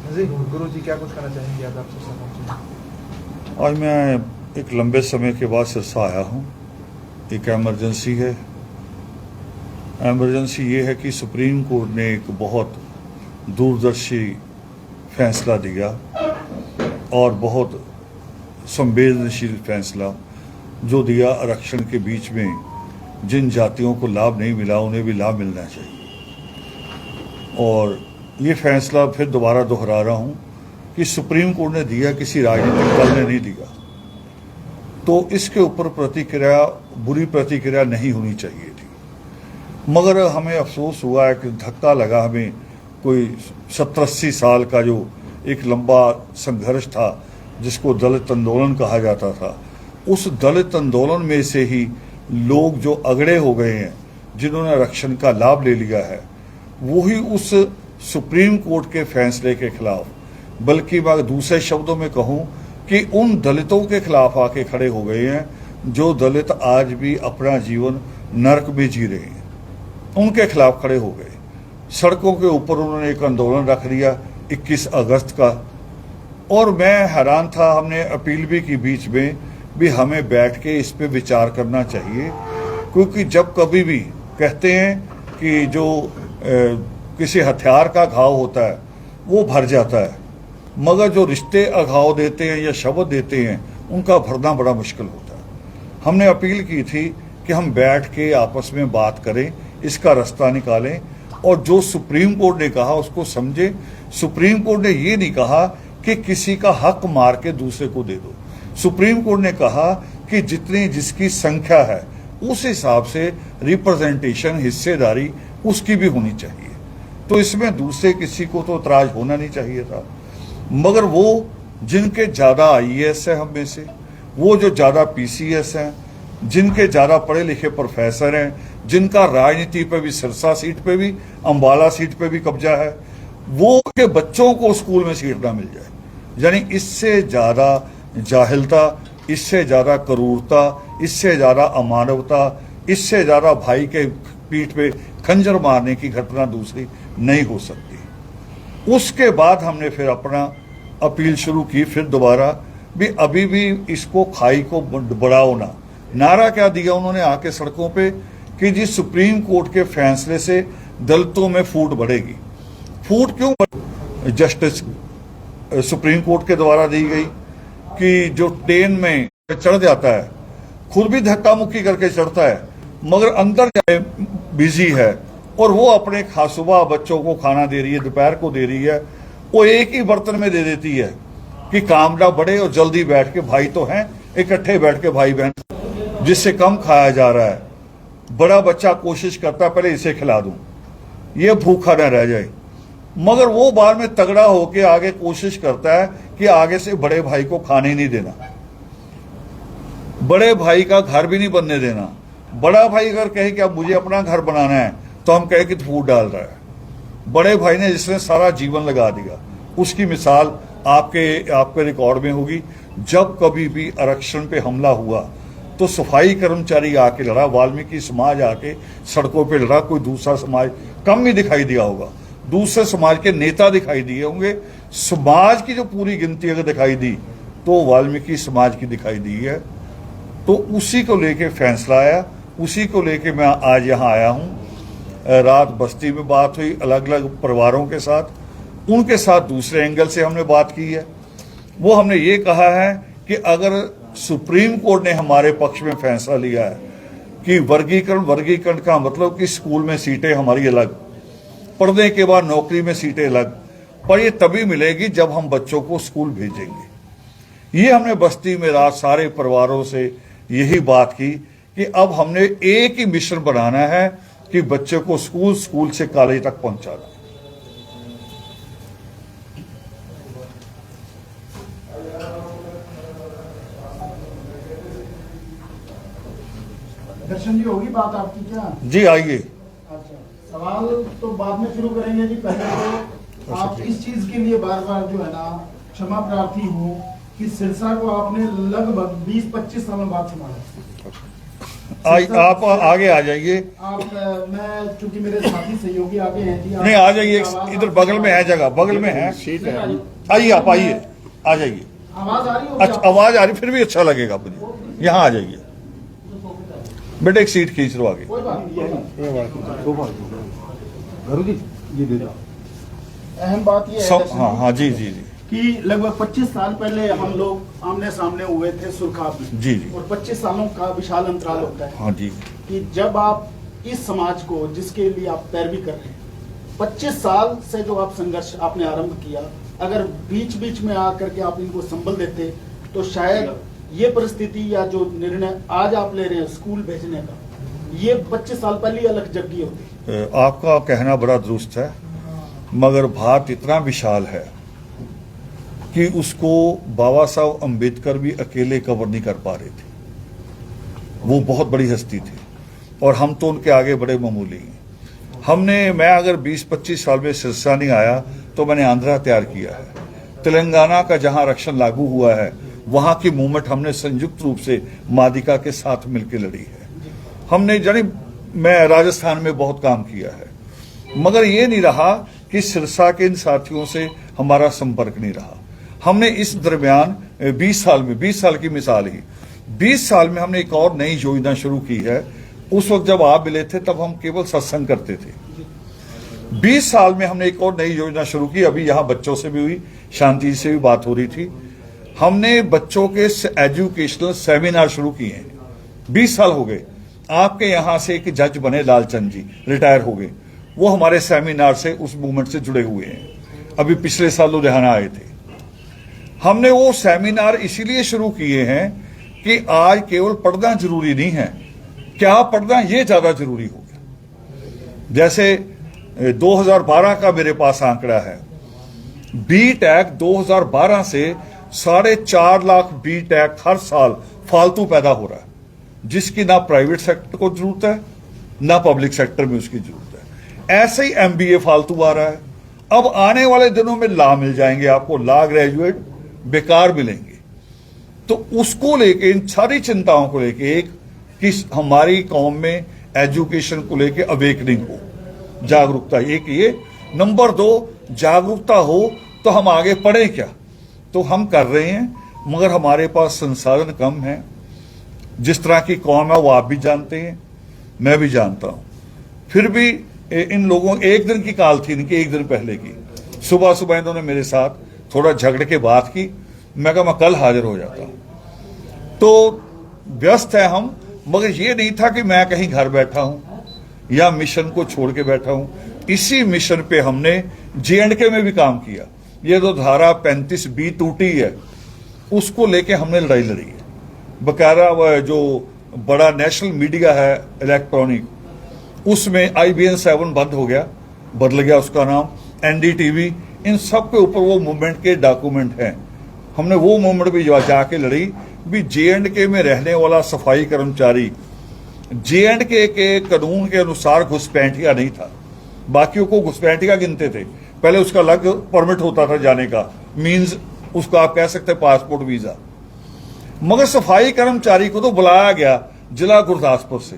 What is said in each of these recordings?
जी गुरुजी क्या कुछ कहना चाहेंगे आप सिरसा पहुंचे? आज मैं एक लंबे समय के बाद सिरसा आया हूँ। एक एमरजेंसी है। एमरजेंसी ये है कि सुप्रीम कोर्ट ने एक बहुत दूरदर्शी फैसला दिया और बहुत संवेदनशील फैसला जो दिया। आरक्षण के बीच में जिन जातियों को लाभ नहीं मिला उन्हें भी लाभ मिलना चाहिए। और ये फैसला फिर दोबारा दोहरा रहा हूँ कि सुप्रीम कोर्ट ने दिया, किसी राजनीतिक दल ने नहीं दिया, तो इसके ऊपर प्रतिक्रिया, बुरी प्रतिक्रिया नहीं होनी चाहिए थी। मगर हमें अफसोस हुआ है कि धक्का लगा। हमें कोई 70-80 साल का जो एक लंबा संघर्ष था जिसको दलित आंदोलन कहा जाता था, उस दलित आंदोलन में से ही लोग जो अगड़े हो गए हैं, जिन्होंने आरक्षण का लाभ ले लिया है, वही उस सुप्रीम कोर्ट के फैसले के खिलाफ, बल्कि मैं दूसरे शब्दों में कहूं कि उन दलितों के खिलाफ आके खड़े हो गए हैं जो दलित आज भी अपना जीवन नरक में जी रहे हैं। उनके खिलाफ खड़े हो गए। सड़कों के ऊपर उन्होंने एक आंदोलन रख दिया 21 अगस्त का, और मैं हैरान था। हमने अपील भी की बीच में भी, हमें बैठ के इस पे विचार करना चाहिए, क्योंकि जब कभी भी कहते हैं कि जो किसी हथियार का घाव होता है वो भर जाता है, मगर जो रिश्ते अघाव देते हैं या शब्द देते हैं उनका भरना बड़ा मुश्किल होता है। हमने अपील की थी कि हम बैठ के आपस में बात करें, इसका रास्ता निकालें, और जो सुप्रीम कोर्ट ने कहा उसको समझे। सुप्रीम कोर्ट ने ये नहीं कहा कि किसी का हक मार के दूसरे को दे दो। सुप्रीम कोर्ट ने कहा कि जितनी जिसकी संख्या है उस हिसाब से रिप्रेजेंटेशन, हिस्सेदारी उसकी भी होनी चाहिए। तो इसमें दूसरे किसी को तो इतराज होना नहीं चाहिए था। मगर वो जिनके ज्यादा आईएएस है हम में से, वो जो ज्यादा पीसीएस हैं, जिनके ज्यादा पढ़े लिखे प्रोफेसर हैं, जिनका राजनीति पे भी, सिरसा सीट पे भी, अंबाला सीट पे भी कब्जा है, वो के बच्चों को स्कूल में सीट ना मिल जाए। यानी इससे ज्यादा जाहिलता, इससे ज्यादा क्रूरता, इससे ज्यादा अमानवता, इससे ज्यादा भाई के पीठ पे खंजर मारने की घटना दूसरी नहीं हो सकती। उसके बाद हमने फिर अपना अपील शुरू की, फिर दोबारा भी। अभी भी इसको खाई को बढ़ाओ ना, नारा क्या दिया उन्होंने आके सड़कों पे कि जी सुप्रीम कोर्ट के फैसले से दलितों में फूट बढ़ेगी। फूट क्यों? जस्टिस सुप्रीम कोर्ट के द्वारा दी गई कि जो ट्रेन में चढ़ जाता है, खुद भी धक्का मुक्की करके चढ़ता है, मगर अंदर बिजी है, और वो अपने सुबह बच्चों को खाना दे रही है, दोपहर को दे रही है, वो एक ही बर्तन में दे देती है कि काम ना बढ़े, और जल्दी बैठ के, भाई तो हैं इकट्ठे बैठ के, भाई बहन, जिससे कम खाया जा रहा है। बड़ा बच्चा कोशिश करता है पहले इसे खिला दूं, ये भूखा न रह जाए, मगर वो बाद में तगड़ा होके आगे कोशिश करता है कि आगे से बड़े भाई को खाने नहीं देना, बड़े भाई का घर भी नहीं बनने देना। बड़ा भाई अगर कहे कि अब मुझे अपना घर बनाना है तो हम कहे कि फूट डाल रहा है। बड़े भाई ने जिसने सारा जीवन लगा दिया, उसकी मिसाल आपके रिकॉर्ड में होगी। जब कभी भी आरक्षण पे हमला हुआ तो सफाई कर्मचारी आके लड़ा, वाल्मीकि समाज आके सड़कों पे लड़ा, कोई दूसरा समाज कम ही दिखाई दिया होगा, दूसरे समाज के नेता दिखाई दिए होंगे। समाज की जो पूरी गिनती अगर दिखाई दी तो वाल्मीकि समाज की दिखाई दी है। तो उसी को लेके फैसला आया, उसी को लेके मैं आज यहाँ आया हूँ। रात बस्ती में बात हुई अलग अलग परिवारों के साथ, उनके साथ दूसरे एंगल से हमने बात की है। वो हमने ये कहा है कि अगर सुप्रीम कोर्ट ने हमारे पक्ष में फैसला लिया है कि वर्गीकरण का मतलब कि स्कूल में सीटें हमारी अलग, पढ़ने के बाद नौकरी में सीटें अलग, पर ये तभी मिलेगी जब हम बच्चों को स्कूल भेजेंगे। ये हमने बस्ती में रात सारे परिवारों से यही बात की कि अब हमने एक ही मिशन बनाना है कि बच्चे को स्कूल से कॉलेज तक पहुंचाना। दर्शन जी होगी बात आपकी क्या? जी आइए। अच्छा, सवाल तो बाद में शुरू करेंगे जी। पहले तो आप इस चीज के लिए बार बार जो है ना क्षमा प्रार्थी हूँ कि सिरसा को आपने लगभग 20-25 सालों बाद संभाला। आप आगे आ जाइए। आप मैं चूंकि मेरे साथी सहयोगी आगे हैं जी, नहीं, आ जाइए, इधर बगल में है जगह, बगल में है, आइए, आप आइए, आ जाइए। आवाज आ रही होगी अच्छा, आवाज आ रही, फिर भी अच्छा लगेगा मुझे। यहाँ आ जाइए बेटे, एक सीट खींच लो आगे। कोई बात नहीं। ये दे दो। अहम बात ये है दर्शन हाँ हाँ, जी जी जी कि लगभग 25 साल पहले हम लोग आमने सामने हुए थे सुरखाब में। जी जी। और 25 सालों का विशाल अंतराल होता है हाँ जी। कि जब आप इस समाज को जिसके लिए आप पैरवी कर रहे हैं, 25 साल से जो आप संघर्ष आपने आरंभ किया, अगर बीच बीच में आकर के आप इनको संभल देते तो शायद ये परिस्थिति या जो निर्णय आज आप ले रहे हैं स्कूल भेजने का, ये 25 साल पहले अलग जगह होती। आपका कहना बड़ा दुरुस्त है, मगर भारत इतना विशाल है कि उसको बाबा साहब अम्बेडकर भी अकेले कवर नहीं कर पा रहे थे। वो बहुत बड़ी हस्ती थी और हम तो उनके आगे बड़े मामूली हैं। मैं अगर 20-25 साल में सिरसा नहीं आया तो मैंने आंध्रा तैयार किया है। तेलंगाना का जहां आरक्षण लागू हुआ है, वहां की मूवमेंट हमने संयुक्त रूप से मादिका के साथ मिलकर लड़ी है। हमने मैं राजस्थान में बहुत काम किया है, मगर ये नहीं रहा कि सिरसा के इन साथियों से हमारा संपर्क नहीं रहा। हमने इस दरमियान 20 साल की मिसाल ही 20 साल में हमने एक और नई योजना शुरू की है। उस वक्त जब आप मिले थे तब हम केवल सत्संग करते थे। 20 साल में हमने एक और नई योजना शुरू की, अभी यहां बच्चों से भी हुई, शांति से भी बात हो रही थी। हमने बच्चों के एजुकेशनल सेमिनार शुरू किए हैं। 20 साल हो गए। आपके यहां से एक जज बने लालचंद जी, रिटायर हो गए, वो हमारे सेमिनार से उस मूवमेंट से जुड़े हुए हैं। अभी पिछले साल लुधियाना आए थे। हमने वो सेमिनार इसीलिए शुरू किए हैं कि आज केवल पढ़ना जरूरी नहीं है, क्या पढ़ना ये ज्यादा जरूरी हो गया। जैसे 2012 का मेरे पास आंकड़ा है, बी.टेक 2012 से 4.5 लाख बी.टेक हर साल फालतू पैदा हो रहा है, जिसकी ना प्राइवेट सेक्टर को जरूरत है ना पब्लिक सेक्टर में उसकी जरूरत है। ऐसे ही एमबीए फालतू आ रहा है। अब आने वाले दिनों में लॉ मिल जाएंगे आपको, लॉ ग्रेजुएट बेकार मिलेंगे। तो उसको लेके, इन सारी चिंताओं को लेके, एक कि हमारी कौम में एजुकेशन को लेके अवेकनिंग हो, जागरूकता, एक ये। नंबर 2, जागरूकता हो तो हम आगे पढ़े क्या, तो हम कर रहे हैं, मगर हमारे पास संसाधन कम है। जिस तरह की कौम है वो आप भी जानते हैं, मैं भी जानता हूं। फिर भी इन लोगों, एक दिन की काल थी इनकी, एक दिन पहले की, सुबह सुबह इन्होंने मेरे साथ थोड़ा झगड़ के बात की। मैं कहा मैं कल हाजिर हो जाता हूं। तो व्यस्त है हम, मगर ये नहीं था कि मैं कहीं घर बैठा हूं या मिशन को छोड़ के बैठा हूं। इसी मिशन पे हमने J&K में भी काम किया। ये जो धारा 35B टूटी है, उसको लेके हमने लड़ाई लड़ी है। बकायदा जो बड़ा नेशनल मीडिया है इलेक्ट्रॉनिक, उसमें IBN 7 बंद हो गया, बदल गया उसका नाम, NDTV, इन सब के ऊपर वो मूवमेंट के डॉक्यूमेंट हैं। हमने वो मूवमेंट भी जाके लड़ी भी। J&K में रहने वाला सफाई कर्मचारी J&K के कानून के अनुसार घुसपैठिया नहीं था, बाकियों को घुसपैठिया गिनते थे। पहले उसका अलग परमिट होता था जाने का, मींस उसको आप कह सकते पासपोर्ट वीजा। मगर सफाई कर्मचारी को तो बुलाया गया जिला गुरदासपुर से,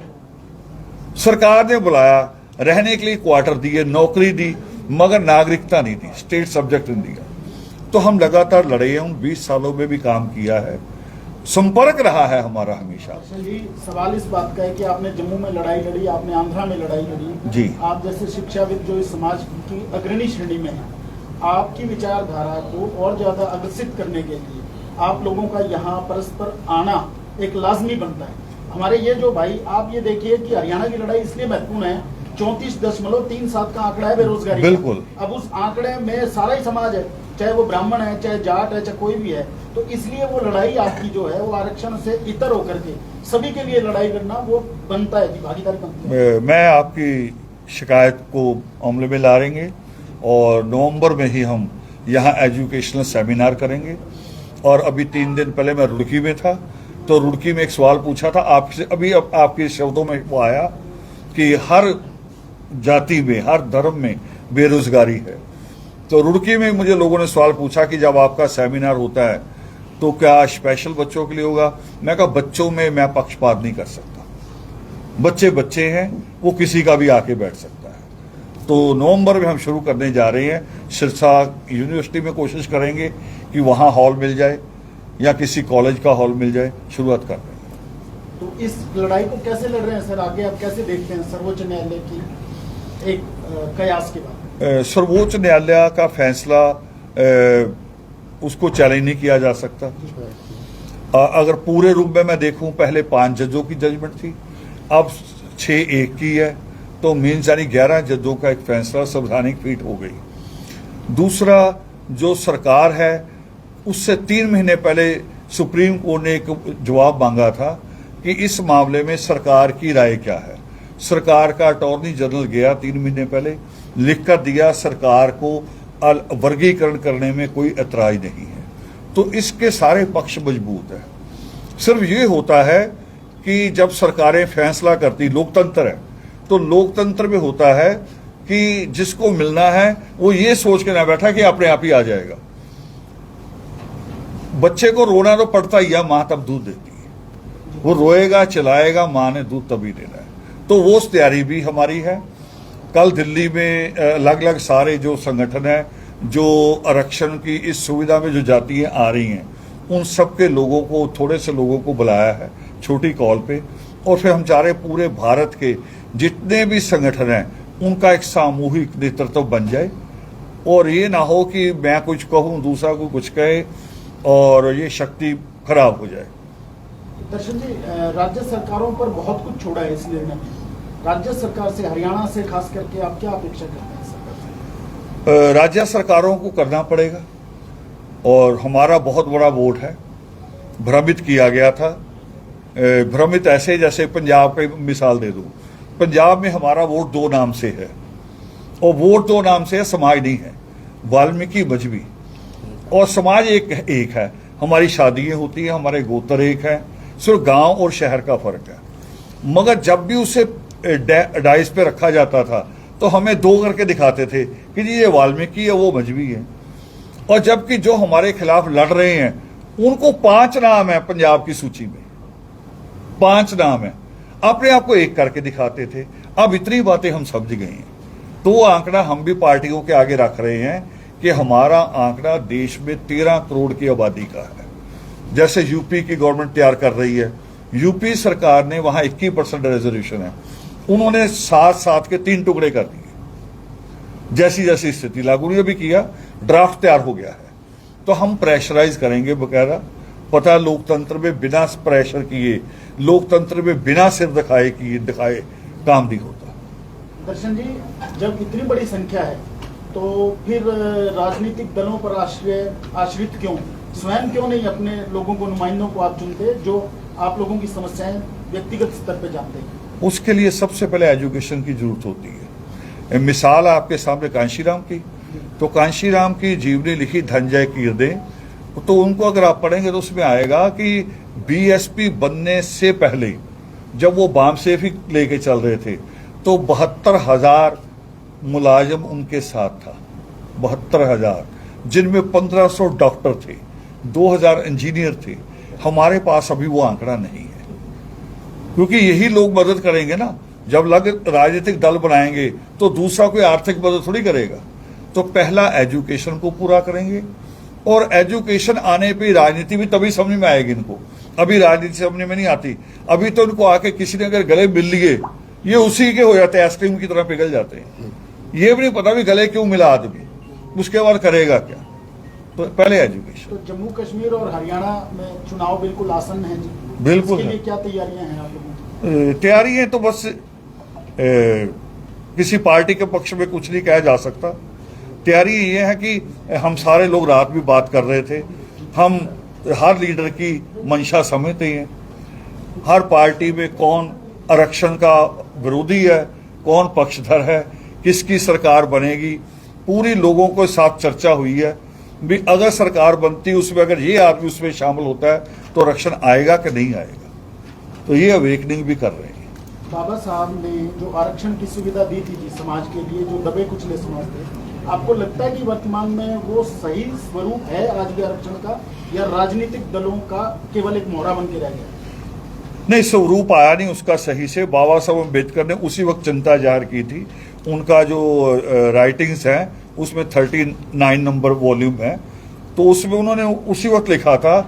सरकार ने बुलाया, रहने के लिए क्वार्टर दिए, नौकरी दी, मगर नागरिकता नहीं दी, स्टेट सब्जेक्ट नहीं दिया। तो हम लगातार लड़े हैं, उन 20 सालों में भी काम किया है, संपर्क रहा है हमारा हमेशा। जी, सवाल इस बात का है कि आपने जम्मू में लड़ाई लड़ी, आपने आंध्रा में लड़ाई लड़ी जी। आप जैसे शिक्षाविद जो इस समाज की अग्रणी श्रेणी में है, आपकी विचारधारा को और ज्यादा अग्रसित करने के लिए आप लोगों का यहाँ परस्पर आना एक लाजमी बनता है। हमारे ये जो भाई, आप ये देखिए कि हरियाणा की लड़ाई इसलिए महत्वपूर्ण है, 34.37 का आंकड़ा है बेरोजगारी। बिल्कुल। अब उस आंकड़े में सारा ही समाज है, चाहे वो ब्राह्मण है, चाहे जाट है, चाहे कोई भी है। तो इसलिए वो लड़ाई आपकी जो है वो आरक्षण से इतर होकर के सभी के लिए लड़ाई करना वो बनता है जी, भागीदारी बनती है। मैं आपकी शिकायत को अमल में ला लेंगे और नवंबर में ही हम यहाँ एजुकेशनल सेमिनार करेंगे। और अभी 3 दिन पहले मैं रुड़की में था, तो रुड़की में एक सवाल पूछा था आपसे, अभी आपके शब्दों में वो आया कि हर जाति में, हर धर्म में बेरोजगारी है। तो रुड़की में मुझे लोगों ने सवाल पूछा कि जब आपका सेमिनार होता है तो क्या स्पेशल बच्चों के लिए होगा। मैं कहा बच्चों में मैं पक्षपात नहीं कर सकता, बच्चे बच्चे हैं, वो किसी का भी आके बैठ सकता है। तो नवंबर में हम शुरू करने जा रहे हैं। सिरसा यूनिवर्सिटी में कोशिश करेंगे कि वहाँ हॉल मिल जाए या किसी कॉलेज का हॉल मिल जाए, शुरुआत कर रहे हैं। तो इस लड़ाई को कैसे लड़ रहे हैं सर, आगे आप कैसे देखते हैं सर्वोच्च न्यायालय की एक कयास के बाद? सर्वोच्च न्यायालय का फैसला उसको चैलेंज नहीं किया जा सकता। अगर पूरे रूप में मैं देखूं, पहले 5 जजों की जजमेंट थी, अब 6-1 की है, तो मीन्स यानी 11 जजों का एक फैसला संवैधानिक पीठ हो गई। दूसरा, जो सरकार है उससे 3 महीने पहले सुप्रीम कोर्ट ने एक जवाब मांगा था कि इस मामले में सरकार की राय क्या है। सरकार का अटॉर्नी जनरल गया 3 महीने पहले, लिख कर दिया सरकार को वर्गीकरण करने में कोई ऐतराज नहीं है। तो इसके सारे पक्ष मजबूत है। सिर्फ ये होता है कि जब सरकारें फैसला करती, लोकतंत्र है, तो लोकतंत्र में होता है कि जिसको मिलना है वो ये सोच के ना बैठा कि अपने आप ही आ जाएगा। बच्चे को रोना तो पड़ता ही है, मां तब दूध देती है, वो रोएगा चिल्लाएगा, मां ने दूध तभी देना है। तो वो तैयारी भी हमारी है। कल दिल्ली में अलग अलग सारे जो संगठन है जो आरक्षण की इस सुविधा में जो जातियां आ रही हैं, उन सबके लोगों को, थोड़े से लोगों को बुलाया है छोटी कॉल पे, और फिर हम चाह रहे पूरे भारत के जितने भी संगठन हैं उनका एक सामूहिक नेतृत्व बन जाए, और ये ना हो कि मैं कुछ कहूं दूसरा को कुछ कहे और ये शक्ति खराब हो जाए। दर्शन जी, राज्य सरकारों पर बहुत कुछ छोड़ा है इस निर्णय में। राज्य सरकार से, हरियाणा से खास करके आप क्या अपेक्षा करते हैं सरकार से? राज्य सरकारों को करना पड़ेगा, और हमारा बहुत बड़ा वोट है। भ्रमित किया गया था, भ्रमित ऐसे जैसे पंजाब की मिसाल दे दूं। पंजाब में हमारा वोट 2 नाम से है, और वोट 2 नाम से है, समाज नहीं है, वाल्मीकि मजहबी, और समाज एक है। हमारी शादियां होती हैं, हमारे गोत्र एक है, सिर्फ गांव और शहर का फर्क है। मगर जब भी उसे डाइस पे रखा जाता था तो हमें 2 करके दिखाते थे कि जी ये वाल्मीकि है, वो मजहबी है, और जबकि जो हमारे खिलाफ लड़ रहे हैं उनको 5 नाम है पंजाब की सूची में, 5 नाम है, अपने आप को 1 करके दिखाते थे। अब इतनी बातें हम समझ गए हैं, तो वो आंकड़ा हम भी पार्टियों के आगे रख रहे हैं कि हमारा आंकड़ा देश में 13 करोड़ की आबादी का है। जैसे यूपी की गवर्नमेंट तैयार कर रही है, यूपी सरकार ने वहां 21% रिजर्वेशन है, उन्होंने 7-7 के 3 टुकड़े कर दिए। जैसी जैसी स्थिति लागू ने भी किया, ड्राफ्ट तैयार हो गया है। तो हम प्रेशराइज करेंगे बकायदा। पता लोकतंत्र में बिना प्रेशर किए, लोकतंत्र में बिना सिर दिखाए काम नहीं होता। दर्शन जी, जब इतनी बड़ी संख्या है तो फिर राजनीतिक दलों पर आश्रित क्यों? स्वयं क्यों नहीं अपने लोगों को, नुमाइंदों को आप चुनते जो आप लोगों की समस्याएं व्यक्तिगत स्तर पर जानते हैं? उसके लिए सबसे पहले एजुकेशन की जरूरत होती है। मिसाल आपके सामने कांशीराम की, तो कांशीराम की जीवनी लिखी धनंजय कीर्दे, तो उनको अगर आप पढ़ेंगे तो उसमें आएगा कि बीएसपी बनने से पहले जब वो बामसेफी लेके चल रहे थे तो 72,000 मुलाजिम उनके साथ था, 72,000, जिनमें 1500 डॉक्टर थे, 2000 इंजीनियर थे। हमारे पास अभी वो आंकड़ा नहीं है, क्योंकि यही लोग मदद करेंगे ना। जब राजनीतिक दल बनाएंगे तो दूसरा कोई आर्थिक मदद थोड़ी करेगा। तो पहला एजुकेशन को पूरा करेंगे, और एजुकेशन आने पे राजनीति भी तभी समझ में आएगी इनको। अभी राजनीति समझ में नहीं आती। अभी तो इनको आके किसी ने अगर गले मिल लिए, ये उसी के हो जाते हैं, आइसक्रीम की तरह पिघल जाते हैं। ये भी नहीं पता भी गले क्यों मिला आदमी, उसके बाद करेगा क्या। तो पहले एजुकेशन। तो जम्मू कश्मीर और हरियाणा में चुनाव बिल्कुल आसन है जी, बिल्कुल। इसके लिए क्या तैयारियां हैं आप लोगों की? तैयारियां तो बस किसी पार्टी के पक्ष में कुछ नहीं कहा जा सकता। तैयारी ये है कि हम सारे लोग रात भी बात कर रहे थे, हम हर लीडर की मंशा समझते हैं। हर पार्टी में कौन आरक्षण का विरोधी है, कौन पक्षधर है, किसकी सरकार बनेगी, पूरी लोगों के साथ चर्चा हुई है भी अगर सरकार बनती उसमें अगर ये आदमी उसमें शामिल होता है तो आरक्षण आएगा कि नहीं आएगा। तो ये अवेकनिंग भी कर रहे हैं। बाबा साहब ने जो आरक्षण की सुविधा दी थी जी समाज के लिए, जो दबे कुचले समाज थे, आपको लगता है कि वर्तमान में वो सही स्वरूप है आज भी आरक्षण का, या राजनीतिक दलों का केवल एक मोहरा बन के रह गया? नहीं, स्वरूप आया नहीं उसका सही से। बाबा साहब अम्बेडकर ने उसी वक्त चिंता जाहिर की थी। उनका जो राइटिंग्स हैं उसमें 39 नंबर वॉल्यूम है, तो उसमें उन्होंने उसी वक्त लिखा था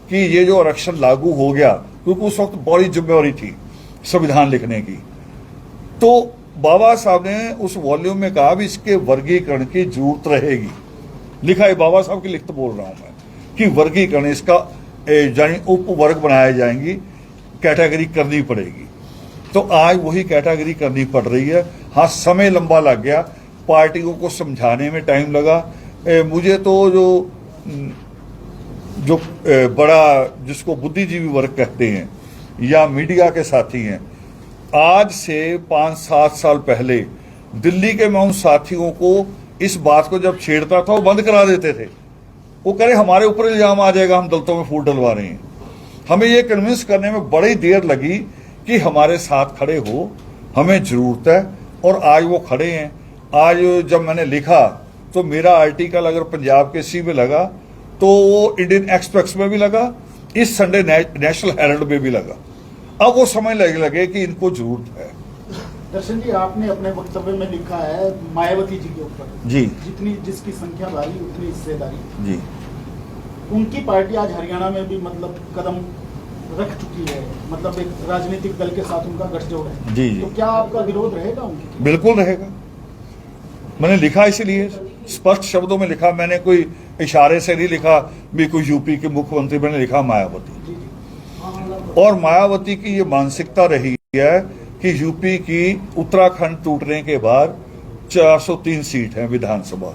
कि ये जो आरक्षण लागू हो गया, क्योंकि उस वक्त बड़ी जिम्मेवारी थी संविधान लिखने की, तो बाबा साहब ने उस वॉल्यूम में कहा भी इसके वर्गीकरण की जरूरत रहेगी। लिखा है, बाबा साहब की लिखत बोल रहा हूं मैं, कि वर्गीकरण इसका यानी उप वर्ग बनाए जाएंगी, कैटेगरी करनी पड़ेगी। तो आज वही कैटेगरी करनी पड़ रही है। हाँ, समय लंबा लग गया, पार्टियों को समझाने में टाइम लगा। मुझे तो जो बड़ा जिसको बुद्धिजीवी वर्ग कहते हैं या मीडिया के साथी हैं, आज से 5-7 साल पहले दिल्ली के मैं उन साथियों को इस बात को जब छेड़ता था वो बंद करा देते थे। वो कह रहे हमारे ऊपर इल्जाम आ जाएगा, हम दलितों में फूट डलवा रहे हैं। हमें ये कन्विंस करने में बड़ी देर लगी कि हमारे साथ खड़े हो, हमें जरूरत है, और आज वो खड़े हैं। आज जब मैंने लिखा तो मेरा आर्टिकल अगर पंजाब केसरी में लगा तो वो इंडियन एक्सप्रेस में भी लगा, इस संडे नेशनल हेराल्ड में भी लगा। अब वो समझ लगे कि इनको जरूरत है। दर्शन जी, आपने अपने वक्तव्य में लिखा है मायावती जी के ऊपर जी, जितनी जिसकी संख्या भारी उतनी हिस्सेदारी। जी, उनकी पार्टी आज हरियाणा में भी मतलब कदम रख चुकी है, मतलब एक राजनीतिक दल के साथ उनका गठजोड़ है। जी, जी। तो क्या आपका विरोध रहेगा उनकी? बिल्कुल रहेगा। मैंने लिखा इसलिए स्पष्ट शब्दों में लिखा, मैंने कोई इशारे से नहीं लिखा भी कोई यूपी के मुख्यमंत्री, मैंने लिखा मायावती। जी जी। और मायावती की ये मानसिकता रही है कि यूपी की उत्तराखंड टूटने के बाद 403 सीट है विधानसभा,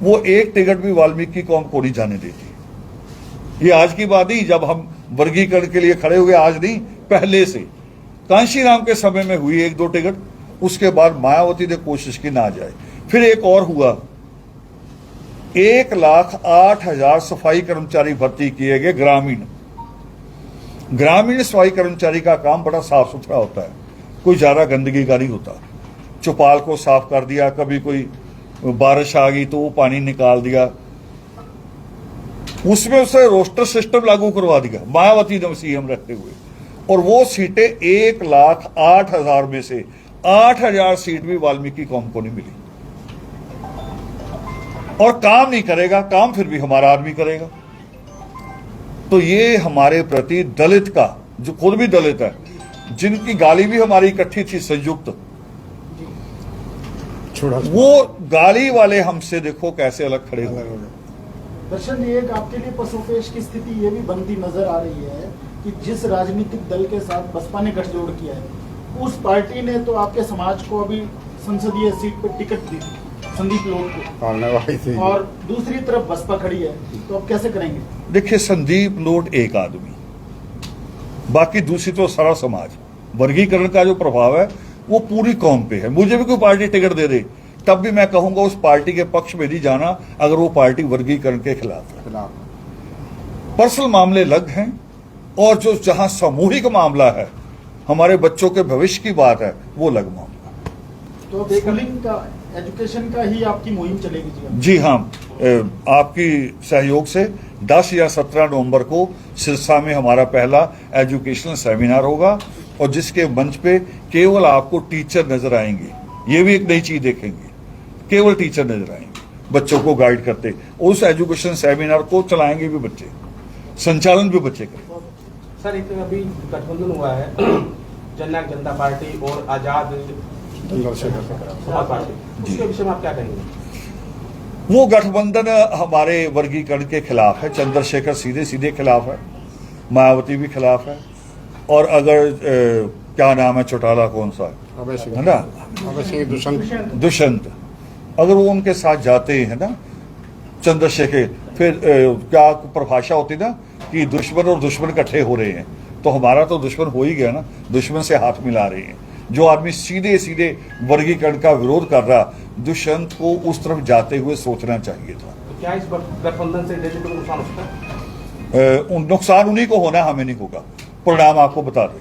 वो एक टिकट भी वाल्मीकि कौम को नहीं जाने देती। ये आज की बात नहीं, जब हम वर्गीकरण के लिए खड़े हुए, आज नहीं, पहले से कांशीराम के समय में हुई 1-2 टिकट, उसके बाद मायावती ने कोशिश की ना जाए। फिर एक और हुआ, 1,08,000 सफाई कर्मचारी भर्ती किए गए ग्रामीण सफाई कर्मचारी का काम बड़ा साफ सुथरा होता है, कोई ज्यादा गंदगी का नहीं होता। चौपाल को साफ कर दिया, कभी कोई बारिश आ गई तो वो पानी निकाल दिया, उसमें उसे रोस्टर सिस्टम लागू करवा दिया मायावती ने सीएम रहते हुए। और वो सीटें 1,08,000 में से 8,000 सीट भी वाल्मीकि कौम को नहीं मिली। और काम नहीं करेगा, काम फिर भी हमारा आदमी करेगा। तो ये हमारे प्रति दलित का, जो खुद भी दलित है, जिनकी गाली भी हमारी इकट्ठी थी संयुक्त, वो गाली वाले हमसे देखो कैसे अलग खड़े हुए। दर्शन जी, एक आपके लिए पसोपेश की स्थिति ये भी बनती नजर आ रही है कि जिस राजनीतिक दल के साथ बसपा ने गठजोड़ किया है, उस पार्टी ने तो आपके समाज को अभी संसदीय सीट पर टिकट दी, संदीप लोट को, और दूसरी तरफ बसपा खड़ी है, तो अब कैसे करेंगे? देखिए, संदीप लोट एक आदमी, बाकी दूसरी तो सारा समाज। वर्गीकरण का जो प्रभाव है वो पूरी कौम पे है। मुझे भी कोई पार्टी टिकट दे दे तब भी मैं कहूंगा उस पार्टी के पक्ष में नहीं जाना अगर वो पार्टी वर्गीकरण के खिलाफ है। पर्सनल मामले अलग हैं, और जो जहां सामूहिक मामला है, हमारे बच्चों के भविष्य की बात है, वो अलग मामला। तो स्कूलिंग का, एजुकेशन का ही आपकी मुहिम चलेगी? जी हाँ, आपकी सहयोग से 10 या 17 नवंबर को सिरसा में हमारा पहला एजुकेशनल सेमिनार होगा, और जिसके मंच पे केवल आपको टीचर नजर आएंगे। ये भी एक नई चीज देखेंगे, केवल टीचर नजर आएंगे बच्चों को गाइड करते। उस एजुकेशन सेमिनार को चलाएंगे भी बच्चे, संचालन भी बच्चे करेंगे। सर, एक अभी गठबंधन हुआ है जननायक जनता पार्टी और आजाद पार्टी, उसके विषय में आप क्या कहेंगे? वो गठबंधन हमारे वर्गीकरण के खिलाफ है। चंद्रशेखर सीधे खिलाफ है, मायावती भी खिलाफ है, और अगर क्या नाम है चौटाला, कौन सा है ना, दुष्यंत, अगर वो उनके साथ जाते हैं ना चंद्रशेखर, फिर क्या परिभाषा होती ना कि दुश्मन और दुश्मन इकट्ठे हो रहे हैं, तो हमारा तो दुश्मन हो ही गया ना, दुश्मन से हाथ मिला रहे हैं। जो आदमी सीधे वर्गीकरण का विरोध कर रहा, दुष्यंत को उस तरफ जाते हुए सोचना चाहिए था। तो क्या इस गठबंधन से नुकसान हो सकता है? नुकसान उन्हीं को होना, हमें नहीं होगा। परिणाम आपको बता दें।